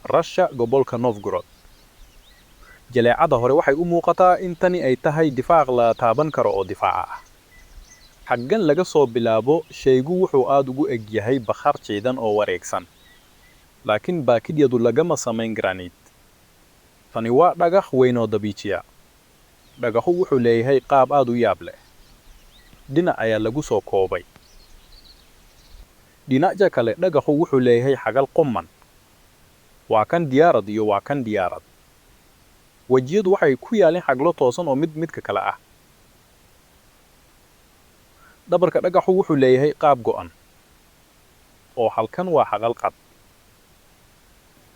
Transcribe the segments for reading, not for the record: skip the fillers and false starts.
Russia gobolka Novgorod. jaleecada hore waxay u muuqataa in tani ay tahay difaac la taaban karo oo difaaca ah. xaggan laga soo bilaabo shaygu wuxuu aad ugu eg yahay bakhar ciidan oo wareegsan. laakiin baakidyadu lagama samayn granite. tani waa dhagax weyn oo dabiiciya. dhagaxu wuxuu leeyahay qaab aad u yaab leh. dhinac ayaa lagu soo koobay. dhinaca kale dhagaxu wuxuu leeyahay xagal qumman. waa kan diyaarad iyo waa kan diyaarad. wajiyadu waxay ku yaalin xaglo toosan oo midka kale ah. dhabarka dhagaxu wuxuu leeyahay qaab go'an. oo halkan waa xagal qad.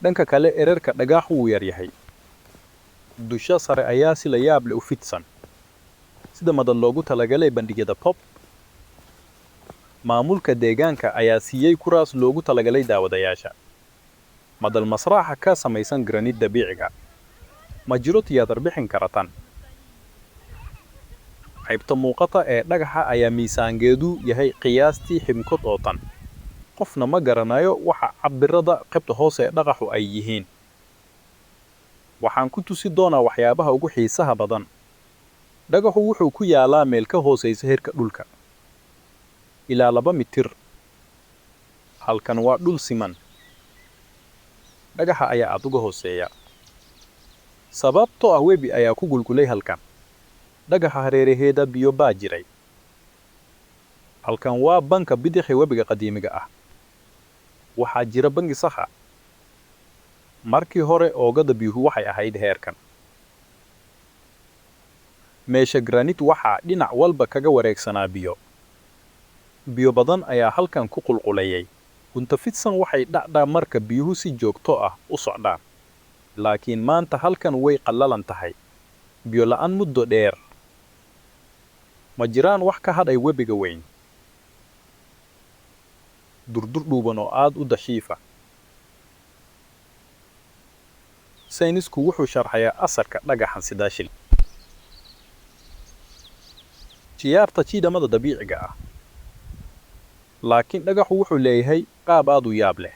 dhanka kale ererka dhagaxu wuu yar yahay. dusha sare ayaa si la yaab leh u fidsan. sida madad loogu talagalay bandhigyada pop. maamulka deegaanka ayaa siiyey kuraas loogu talagalay daawadayaasha. madal masraaxa ka samaysan granite dabiiciga. ma jiro tiyaatar bixin kara tan. qaybta muuqata ee dhagaxa ayaa miisaangeedu yahay qiyaastii ximkod oo tan. qofna ma garanayo waxa cabirada qaybta hoose ee dhagaxu ay yihiin. waxaan ku tusi doonaa waxyaabaha ugu xiisaha badan. dhagaxu wuxuu ku yaalaa meel ka hooseysa heerka dhulka. ilaa 2 mitir. halkan waa dhul siman. dhagaxa ayaa aad uga hooseeya. sababtoo ah webi ayaa ku gulgulay halkan. dhagaxa hareeraheeda biyo baa jiray. halkan waa banka bidixi webiga qadiimiga ah. waxaa jira bangi saxa. markii hore oogada biyuhu waxay ahayd heerkan. meesha granite waxaa dhinac walba kaga wareegsanaa biyo. biyo badan ayaa halkan ku qulqulayay. gunta fidsan waxay dhacdaa marka biyuhu si joogto ah u socdaan. laakiin maanta halkan way qallalan tahay. biyo la'aan muddo dheer. ma jiraan wax ka hadhay webiga weyn. durdur dhuuban oo aad u dashiifa. saynisku wuxuu sharxayaa asarka dhagaxan sidaashil. ciyaarta jiidhamada dabiiciga ah. laakiin dhagaxu wuxuu leeyahay qaab aad u yaab leh.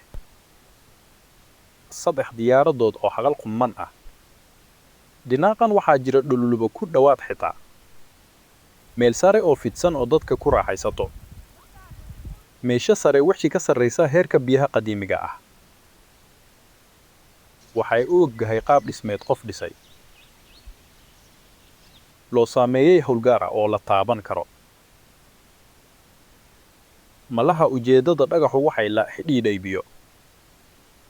3 diyaaradood oo xagal qumman ah. dhinaaqan waxaa jira dhululuba ku dhowaad xitaa. meel sare oo fidsan oo dadka ku raaxaysato. meesha sare wixii ka sarreysa heerka biyaha qadiimiga ah. waxay u oggahay qaab dhismeed qof dhisay. loo saameeyey howlgaar ah oo la taaban karo. malaha ujeeddada dhagaxu waxay la xidhiidhay biyo.